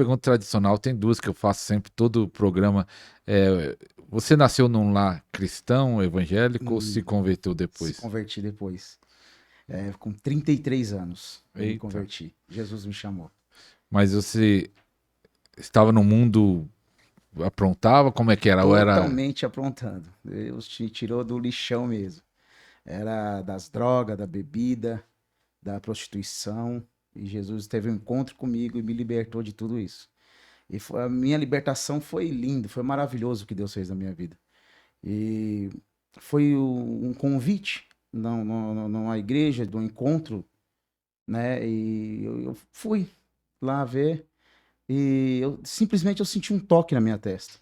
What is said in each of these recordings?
pergunta tradicional, tem duas que eu faço sempre, todo o programa. Você nasceu num lar cristão, evangélico, ou se Hum, converteu Se depois? converti depois. Com 33 anos eu me Eita. converti. Jesus me chamou. Mas você estava no mundo, aprontava? Como é que era? Ou era... Totalmente aprontando. Deus te tirou do lixão mesmo. Era das drogas, da bebida, da prostituição. E Jesus teve um encontro comigo e me libertou de tudo isso. A minha libertação foi lindo, foi maravilhoso o que Deus fez na minha vida. E foi um convite numa igreja, de um encontro, né? E eu fui lá ver e simplesmente eu senti um toque na minha testa.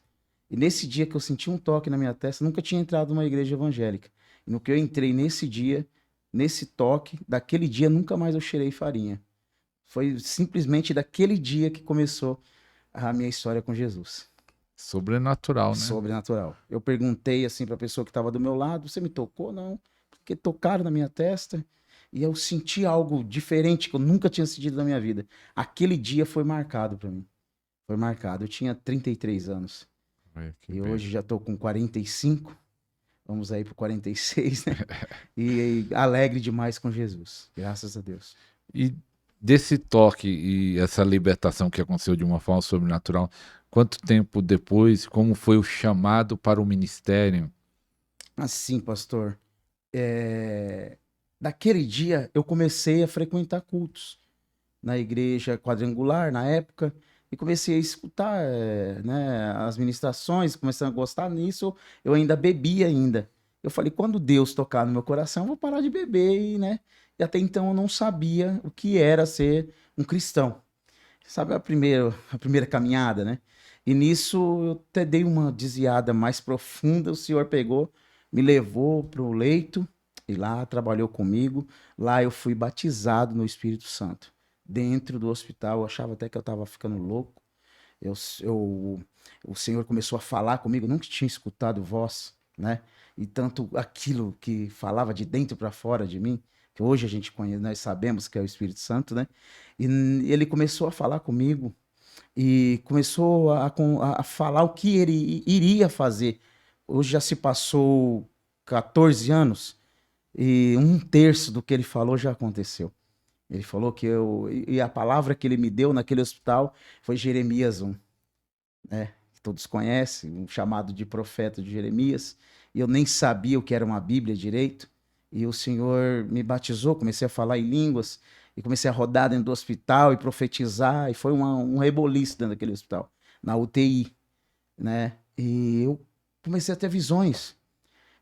E nesse dia que eu senti um toque na minha testa, nunca tinha entrado numa igreja evangélica. E no que eu entrei nesse dia, nesse toque, daquele dia nunca mais eu cheirei farinha. Foi simplesmente daquele dia que começou a minha história com Jesus. Sobrenatural, né? Sobrenatural. Eu perguntei assim para a pessoa que estava do meu lado: "Você me tocou?" Não, porque tocaram na minha testa e eu senti algo diferente que eu nunca tinha sentido na minha vida. Aquele dia foi marcado para mim. Foi marcado. Eu tinha 33 anos Olha que e benção. hoje já estou com 45. Vamos aí para 46, né? E alegre demais com Jesus. Graças a Deus. E desse toque e essa libertação que aconteceu de uma forma sobrenatural, quanto tempo depois, como foi o chamado para o ministério? Assim, pastor, daquele dia eu comecei a frequentar cultos na igreja quadrangular na época e comecei a escutar, né, as ministrações, começando a gostar nisso, eu ainda bebia ainda. Eu falei, quando Deus tocar no meu coração, eu vou parar de beber e, né? E até então eu não sabia o que era ser um cristão. Sabe a primeira caminhada, né? E nisso eu até dei uma desviada mais profunda, o Senhor pegou, me levou para o leito e lá trabalhou comigo. Lá eu fui batizado no Espírito Santo. Dentro do hospital, eu achava até que eu estava ficando louco. Eu, eu, o Senhor começou a falar comigo, nunca tinha escutado voz, né? E tanto aquilo que falava de dentro para fora de mim, que hoje a gente conhece, nós sabemos que é o Espírito Santo, né? E ele começou a falar comigo e começou a falar o que ele iria fazer. Hoje já se passou 14 anos e um terço do que ele falou já aconteceu. Ele falou que e a palavra que ele me deu naquele hospital foi Jeremias 1, né? Que todos conhecem, um chamado de profeta de Jeremias. E eu nem sabia o que era uma Bíblia direito. E o Senhor me batizou, comecei a falar em línguas e comecei a rodar dentro do hospital e profetizar. E foi um reboliço dentro daquele hospital, na UTI, né? E eu comecei a ter visões.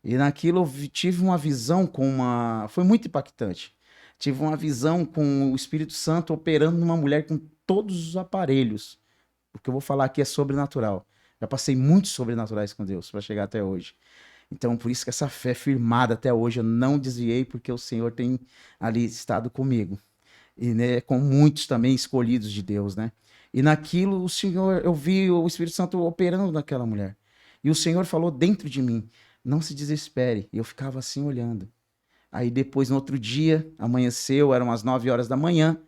E naquilo tive uma visão com uma. Foi muito impactante. Tive uma visão com o Espírito Santo operando numa mulher com todos os aparelhos. O que eu vou falar aqui é sobrenatural. Já passei muitos sobrenaturais com Deus para chegar até hoje. Então, por isso que essa fé firmada até hoje, eu não desviei, porque o Senhor tem ali estado comigo. E né, com muitos também escolhidos de Deus, né? E naquilo, o Senhor, eu vi o Espírito Santo operando naquela mulher. E o Senhor falou dentro de mim: não se desespere. E eu ficava assim olhando. Aí depois, no outro dia, amanheceu, eram as 9 horas da manhã,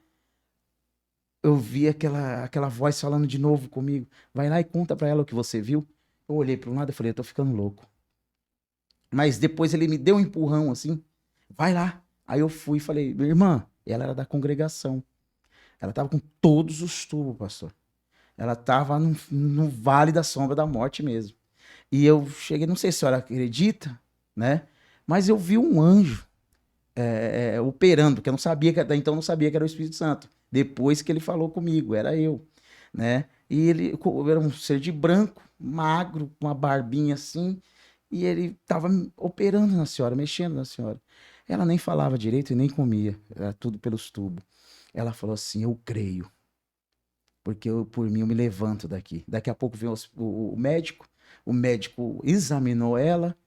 eu vi aquela voz falando de novo comigo. Vai lá e conta pra ela o que você viu. Eu olhei para um lado e falei, eu tô ficando louco. Mas depois ele me deu um empurrão assim. Vai lá. Aí eu fui e falei, minha irmã, ela era da congregação. Ela tava com todos os tubos, pastor. Ela tava no vale da sombra da morte mesmo. E eu cheguei, não sei se a senhora acredita, né? Mas eu vi um anjo operando, que eu não sabia que até então eu não sabia que era o Espírito Santo. Depois que ele falou comigo, era eu, né? E ele era um ser de branco, magro, com uma barbinha assim, e ele estava operando na senhora, mexendo na senhora. Ela nem falava direito e nem comia, era tudo pelos tubos. Ela falou assim: "Eu creio, porque por mim eu me levanto daqui". Daqui a pouco veio o médico examinou ela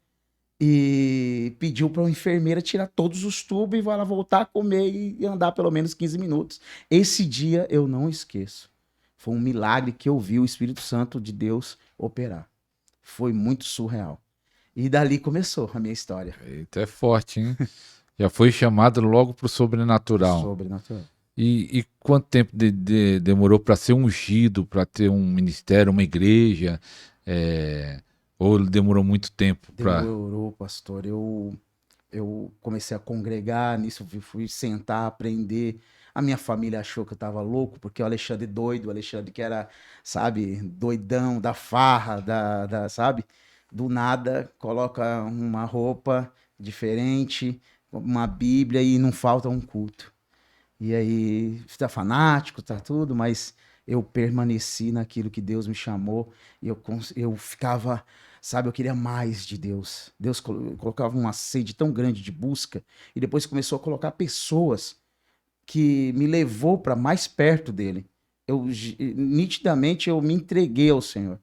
e pediu para a enfermeira tirar todos os tubos e vai lá voltar a comer e andar pelo menos 15 minutos. Esse dia eu não esqueço. Foi um milagre que eu vi o Espírito Santo de Deus operar. Foi muito surreal. E dali começou a minha história. Eita, é forte, hein? Já foi chamado logo para o sobrenatural. Sobrenatural. E quanto tempo demorou para ser ungido, para ter um ministério, uma igreja? Ou demorou muito tempo para... Demorou, pastor. Eu comecei a congregar, nisso fui sentar, aprender. A minha família achou que eu tava louco, porque o Alexandre doido, o Alexandre que era, sabe, doidão, da farra, sabe? Do nada, coloca uma roupa diferente, uma Bíblia e não falta um culto. E aí, está fanático, tá tudo, mas eu permaneci naquilo que Deus me chamou e eu ficava, sabe, eu queria mais de Deus. Deus colocava uma sede tão grande de busca e depois começou a colocar pessoas que me levou para mais perto dele. Nitidamente eu me entreguei ao Senhor.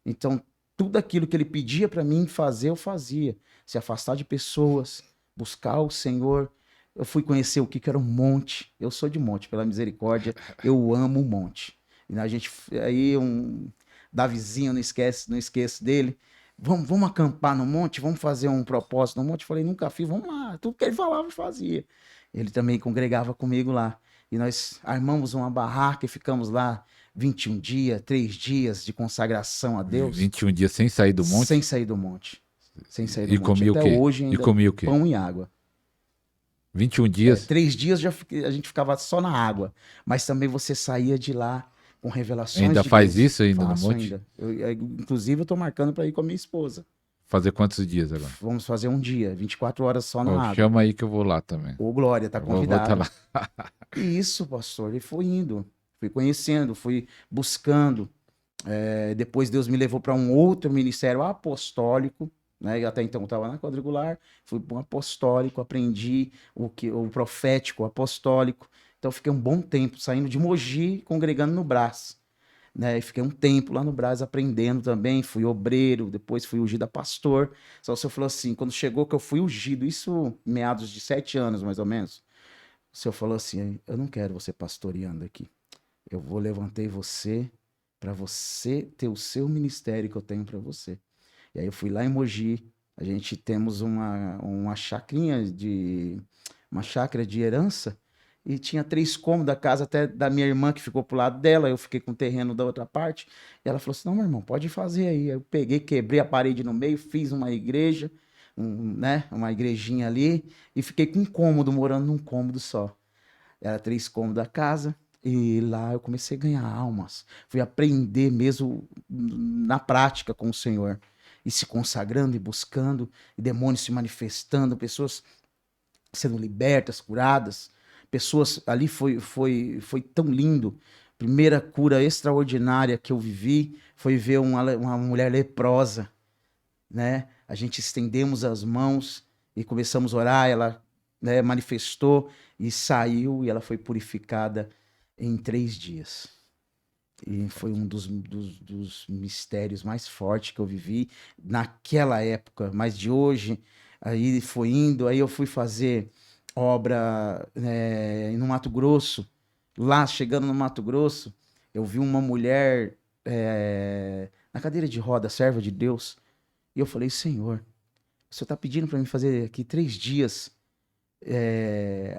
Então, tudo aquilo que ele pedia para mim fazer, eu fazia. Se afastar de pessoas, buscar o Senhor. Eu fui conhecer o que era um monte. Eu sou de monte, pela misericórdia. Eu amo o monte. E a gente, aí Davizinho, não esqueço dele. Vamos acampar no monte, vamos fazer um propósito no monte. Eu falei, nunca fiz, vamos lá. Tudo que ele falava, eu fazia. Ele também congregava comigo lá. E nós armamos uma barraca e ficamos lá 21 dias, 3 dias de consagração a Deus, 21 dias sem sair do sem monte? sair do monte. Sem sair do E monte. comia o Até quê? hoje E ainda comia o quê? pão e água. 21 dias? 3 dias a gente ficava só na água. Mas também você saía de lá com revelações Ainda de faz Deus. isso ainda no Faço monte? ainda. Inclusive, eu tô marcando para ir com a minha esposa. Fazer quantos dias agora? Vamos fazer um dia, 24 horas só na Ó, água. chama aí que eu vou lá também. Ô, Glória, tá Eu vou estar convidado. lá. E isso, pastor, e fui indo. Fui conhecendo, fui buscando. Depois Deus me levou para um outro ministério apostólico, né? Eu até então estava na quadrangular, fui para um apostólico, aprendi o profético, o apostólico. Então fiquei um bom tempo saindo de Mogi, congregando no Brás, né? E fiquei um tempo lá no Brás aprendendo também, fui obreiro, depois fui ungido a pastor. Só o senhor falou assim, quando chegou que eu fui ungido, isso meados de 7 anos mais ou menos, o senhor falou assim, eu não quero você pastoreando aqui. Eu levantei você para você ter o seu ministério que eu tenho para você. E aí eu fui lá em Mogi, a gente temos uma chácara de herança e tinha 3 cômodos, a casa até da minha irmã que ficou pro lado dela, eu fiquei com o terreno da outra parte. E ela falou assim: "Não, meu irmão, pode fazer aí". Aí eu peguei, quebrei a parede no meio, fiz uma igreja, né, uma igrejinha ali e fiquei com um cômodo, morando num cômodo só. Era 3 cômodos a casa. E lá eu comecei a ganhar almas. Fui aprender mesmo na prática com o Senhor. E se consagrando e buscando, e demônios se manifestando, pessoas sendo libertas, curadas. Pessoas ali foi tão lindo. Primeira cura extraordinária que eu vivi foi ver uma mulher leprosa, né? A gente estendemos as mãos e começamos a orar, ela, né, manifestou e saiu e ela foi purificada em 3 dias. E foi um dos mistérios mais fortes que eu vivi naquela época, mas de hoje, aí foi indo, aí eu fui fazer obra no Mato Grosso. Lá, chegando no Mato Grosso, eu vi uma mulher na cadeira de roda, serva de Deus, e eu falei, Senhor, o Senhor está pedindo para mim fazer aqui 3 dias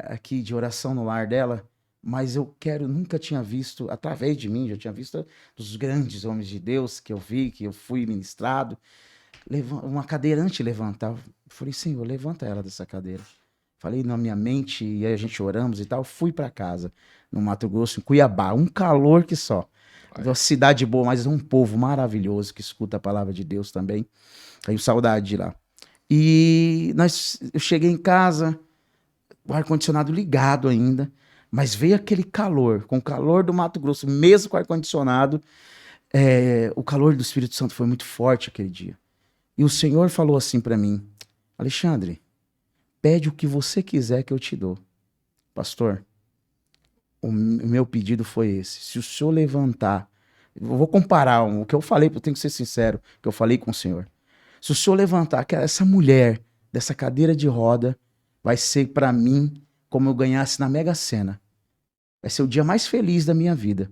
aqui de oração no lar dela, mas eu nunca tinha visto, através de mim, já tinha visto dos grandes homens de Deus que eu vi, que eu fui ministrado, uma cadeirante levantar. Eu falei, Senhor, levanta ela dessa cadeira. Falei na minha mente, e aí a gente oramos e tal, fui para casa, no Mato Grosso, em Cuiabá, um calor que só. Uma cidade boa, mas um povo maravilhoso que escuta a palavra de Deus também. Tenho saudade de lá. E eu cheguei em casa, o ar-condicionado ligado ainda, mas veio aquele calor, com o calor do Mato Grosso, mesmo com o ar-condicionado, o calor do Espírito Santo foi muito forte aquele dia. E o Senhor falou assim para mim, Alexandre, pede o que você quiser que eu te dou. Pastor, o meu pedido foi esse, se o senhor levantar, eu vou comparar o que eu falei, eu tenho que ser sincero, que eu falei com o Senhor. Se o senhor levantar essa mulher dessa cadeira de roda, vai ser para mim como eu ganhasse na Mega Sena. Vai ser o dia mais feliz da minha vida.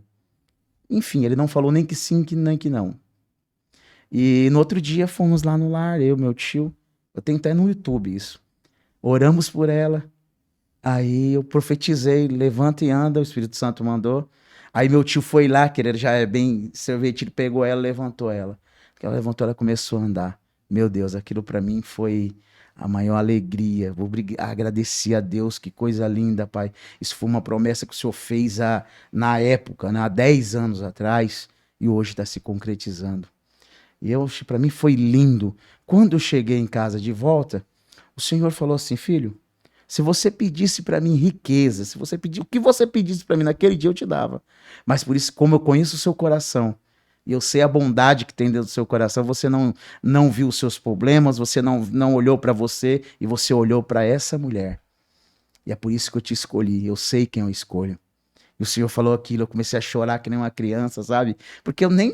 Enfim, ele não falou nem que sim, nem que não. E no outro dia fomos lá no lar, eu, meu tio. Eu tenho até no YouTube isso. Oramos por ela. Aí eu profetizei, levanta e anda, o Espírito Santo mandou. Aí meu tio foi lá, que ele já é bem servetido, pegou ela, levantou ela. Ela levantou, ela começou a andar. Meu Deus, aquilo para mim foi a maior alegria. Vou agradecer a Deus, que coisa linda, Pai. Isso foi uma promessa que o Senhor fez na época, né, há 10 anos atrás, e hoje está se concretizando. E para mim foi lindo. Quando eu cheguei em casa de volta, o Senhor falou assim, filho, se você pedisse para mim riqueza, se você pedir o que você pedisse para mim naquele dia eu te dava. Mas por isso, como eu conheço o seu coração, e eu sei a bondade que tem dentro do seu coração, você não viu os seus problemas, você não olhou para você e você olhou para essa mulher. E é por isso que eu te escolhi. Eu sei quem eu escolho. E o Senhor falou aquilo, eu comecei a chorar que nem uma criança, sabe? Porque eu nem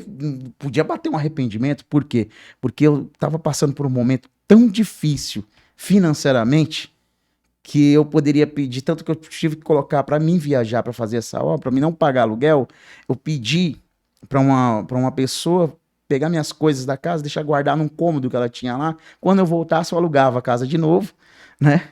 podia bater um arrependimento. Por quê? Porque eu estava passando por um momento tão difícil financeiramente que eu poderia pedir, tanto que eu tive que colocar para mim viajar para fazer essa obra, para mim não pagar aluguel, eu pedi para uma pessoa pegar minhas coisas da casa, deixar guardar num cômodo que ela tinha lá. Quando eu voltasse, eu alugava a casa de novo, né?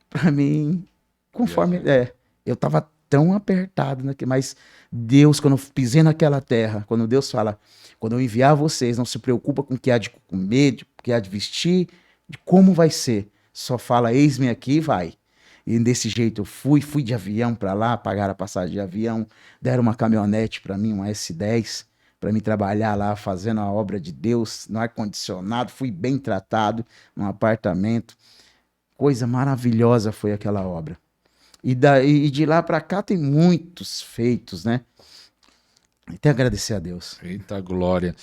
Para mim, conforme Viajar. eu tava tão apertado, né? Mas Deus, quando eu pisei naquela terra, quando Deus fala, quando eu enviar vocês, não se preocupa com o que há de comer, de o que há de vestir, de como vai ser. Só fala, eis-me aqui e vai. E desse jeito eu fui de avião para lá, pagaram a passagem de avião, deram uma caminhonete para mim, uma S10, para mim trabalhar lá fazendo a obra de Deus, no ar-condicionado, fui bem tratado, num apartamento. Coisa maravilhosa foi aquela obra. E de lá para cá tem muitos feitos, né? Até agradecer a Deus. Eita glória.